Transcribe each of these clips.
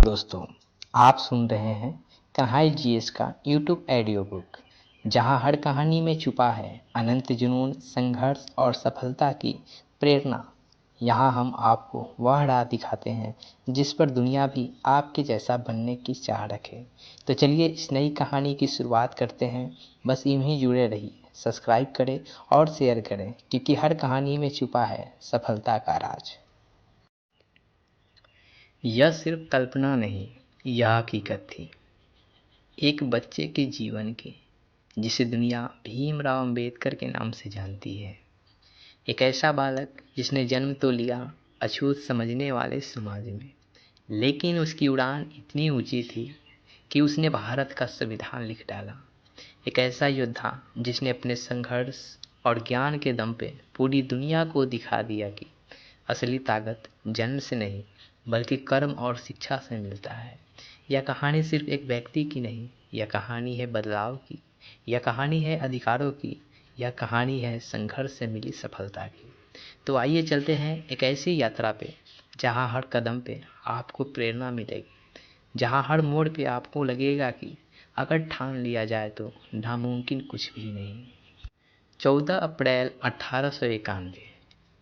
दोस्तों, आप सुन रहे हैं कन्हाई जीएस का यूट्यूब ऑडियो बुक, जहां हर कहानी में छुपा है अनंत जुनून, संघर्ष और सफलता की प्रेरणा। यहां हम आपको वह राह दिखाते हैं जिस पर दुनिया भी आपके जैसा बनने की चाह रखे। तो चलिए इस नई कहानी की शुरुआत करते हैं। बस यूं ही जुड़े रहिए, सब्सक्राइब करें और शेयर करें, क्योंकि हर कहानी में छुपा है सफलता का राज। यह सिर्फ कल्पना नहीं, यह हकीकत थी एक बच्चे के जीवन की, जिसे दुनिया भीमराव अंबेडकर के नाम से जानती है। एक ऐसा बालक जिसने जन्म तो लिया अछूत समझने वाले समाज में, लेकिन उसकी उड़ान इतनी ऊंची थी कि उसने भारत का संविधान लिख डाला। एक ऐसा योद्धा जिसने अपने संघर्ष और ज्ञान के दम पे पूरी दुनिया को दिखा दिया कि असली ताकत जन्म से नहीं बल्कि कर्म और शिक्षा से मिलता है। यह कहानी सिर्फ एक व्यक्ति की नहीं, यह कहानी है बदलाव की, यह कहानी है अधिकारों की, यह कहानी है संघर्ष से मिली सफलता की। तो आइए चलते हैं एक ऐसी यात्रा पे जहाँ हर कदम पे आपको प्रेरणा मिलेगी, जहाँ हर मोड़ पे आपको लगेगा कि अगर ठान लिया जाए तो नामुमकिन कुछ भी नहीं। 14 अप्रैल 1891,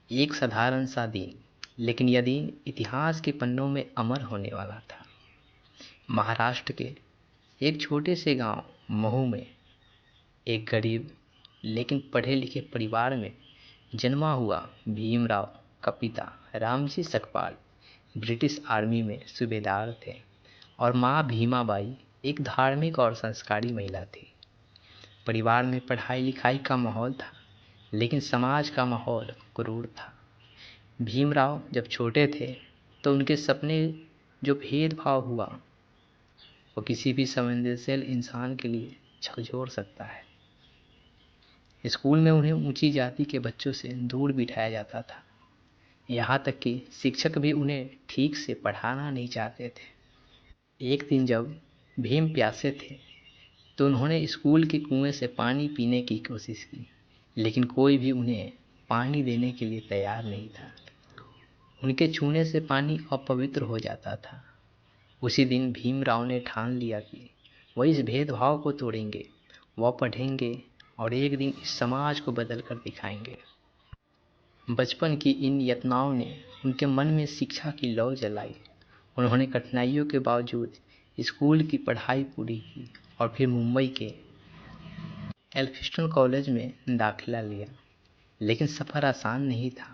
एक साधारण सा दिन, लेकिन यह दिन इतिहास के पन्नों में अमर होने वाला था। महाराष्ट्र के एक छोटे से गांव महू में एक गरीब लेकिन पढ़े लिखे परिवार में जन्मा हुआ भीमराव का पिता रामजी सकपाल ब्रिटिश आर्मी में सूबेदार थे और माँ भीमाबाई एक धार्मिक और संस्कारी महिला थी। परिवार में पढ़ाई लिखाई का माहौल था, लेकिन समाज का माहौल क्रूर था। भीमराव जब छोटे थे तो उनके सपने जो भेदभाव हुआ वो किसी भी संवेदनशील इंसान के लिए झकझोर सकता है। स्कूल में उन्हें ऊंची जाति के बच्चों से दूर बिठाया जाता था, यहाँ तक कि शिक्षक भी उन्हें ठीक से पढ़ाना नहीं चाहते थे। एक दिन जब भीम प्यासे थे तो उन्होंने स्कूल के कुएं से पानी पीने की कोशिश की, लेकिन कोई भी उन्हें पानी देने के लिए तैयार नहीं था। उनके छूने से पानी अपवित्र हो जाता था। उसी दिन भीमराव ने ठान लिया कि वह इस भेदभाव को तोड़ेंगे, वह पढ़ेंगे और एक दिन इस समाज को बदल कर दिखाएंगे। बचपन की इन यातनाओं ने उनके मन में शिक्षा की लौ जलाई। उन्होंने कठिनाइयों के बावजूद स्कूल की पढ़ाई पूरी की और फिर मुंबई के एल्फिस्टन कॉलेज में दाखिला लिया। लेकिन सफ़र आसान नहीं था।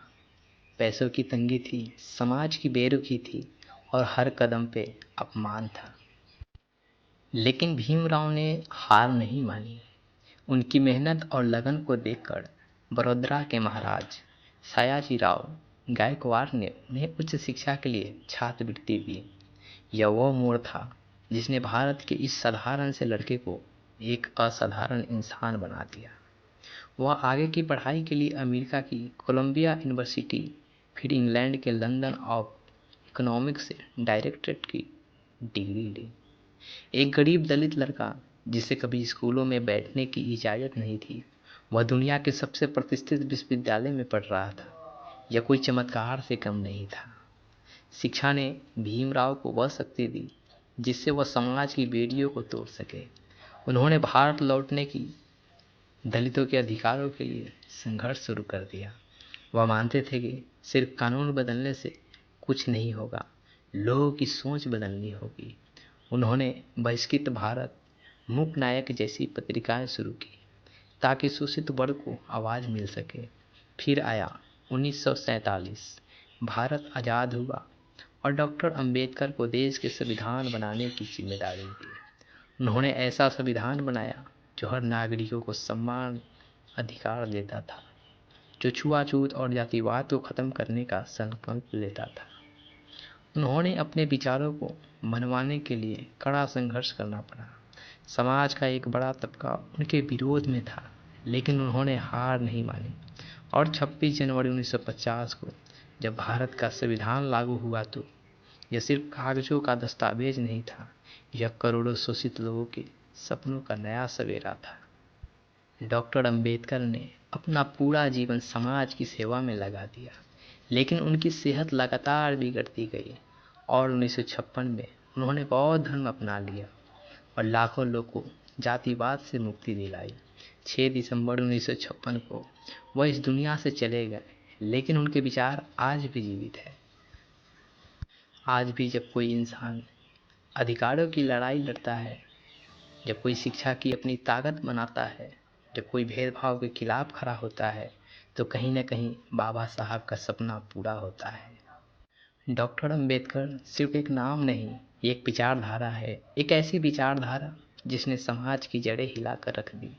पैसों की तंगी थी, समाज की बेरुखी थी और हर कदम पे अपमान था। लेकिन भीमराव ने हार नहीं मानी। उनकी मेहनत और लगन को देखकर बड़ौदा के महाराज सयाजीराव गायकवाड़ ने उन्हें उच्च शिक्षा के लिए छात्रवृत्ति दी। यह वो मोड़ था जिसने भारत के इस साधारण से लड़के को एक असाधारण इंसान बना दिया। वह आगे की पढ़ाई के लिए अमेरिका की कोलंबिया यूनिवर्सिटी, फिर इंग्लैंड के लंदन ऑफ इकोनॉमिक्स से डायरेक्टरेट की डिग्री ली। एक गरीब दलित लड़का जिसे कभी स्कूलों में बैठने की इजाज़त नहीं थी, वह दुनिया के सबसे प्रतिष्ठित विश्वविद्यालय में पढ़ रहा था। यह कोई चमत्कार से कम नहीं था। शिक्षा ने भीमराव को वह शक्ति दी जिससे वह समाज की बेड़ियों को तोड़ सके। उन्होंने भारत लौटने की दलितों के अधिकारों के लिए संघर्ष शुरू कर दिया। वह मानते थे कि सिर्फ कानून बदलने से कुछ नहीं होगा, लोगों की सोच बदलनी होगी। उन्होंने बहिष्कृत भारत, मूक नायक जैसी पत्रिकाएं शुरू की ताकि शोषित वर्ग को आवाज़ मिल सके। फिर आया 1947, भारत आज़ाद हुआ और डॉक्टर अंबेडकर को देश के संविधान बनाने की जिम्मेदारी दी। उन्होंने ऐसा संविधान बनाया जो हर नागरिकों को समान अधिकार देता था, जो छुआछूत और जातिवाद को ख़त्म करने का संकल्प लेता था। उन्होंने अपने विचारों को मनवाने के लिए कड़ा संघर्ष करना पड़ा। समाज का एक बड़ा तबका उनके विरोध में था, लेकिन उन्होंने हार नहीं मानी और 26 जनवरी 1950 को जब भारत का संविधान लागू हुआ तो यह सिर्फ कागजों का दस्तावेज नहीं था, यह करोड़ों शोषित लोगों के सपनों का नया सवेरा था। डॉक्टर अंबेडकर ने अपना पूरा जीवन समाज की सेवा में लगा दिया, लेकिन उनकी सेहत लगातार बिगड़ती गई और 1956 में उन्होंने बौद्ध धर्म अपना लिया और लाखों लोग को जातिवाद से मुक्ति दिलाई। 6 दिसंबर 1956 को वह इस दुनिया से चले गए, लेकिन उनके विचार आज भी जीवित है। आज भी जब कोई इंसान अधिकारों की लड़ाई लड़ता है, जब कोई शिक्षा की अपनी ताकत बनाता है, जब कोई भेदभाव के खिलाफ खड़ा होता है, तो कहीं न कहीं बाबा साहब का सपना पूरा होता है। डॉक्टर अंबेडकर सिर्फ एक नाम नहीं, ये एक विचारधारा है। एक ऐसी विचारधारा जिसने समाज की जड़ें हिलाकर रख दी।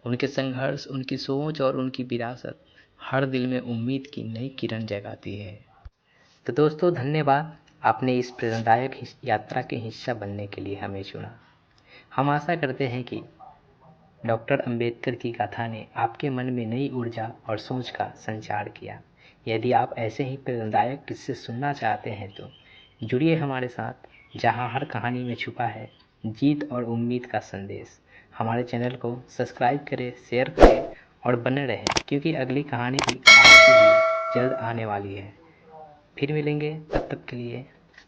उनके संघर्ष, उनकी सोच और उनकी विरासत हर दिल में उम्मीद की नई किरण जगाती है। तो दोस्तों, धन्यवाद, आपने इस प्रेरणादायक यात्रा के हिस्सा बनने के लिए हमें चुना। हम आशा करते हैं कि डॉक्टर अंबेडकर की गाथा ने आपके मन में नई ऊर्जा और सोच का संचार किया। यदि आप ऐसे ही प्रेरणादायक किस्से सुनना चाहते हैं तो जुड़िए हमारे साथ, जहां हर कहानी में छुपा है जीत और उम्मीद का संदेश। हमारे चैनल को सब्सक्राइब करें, शेयर करें और बने रहें, क्योंकि अगली कहानी भी आपके लिए जल्द आने वाली है। फिर मिलेंगे, तब तक के लिए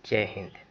जय हिंद।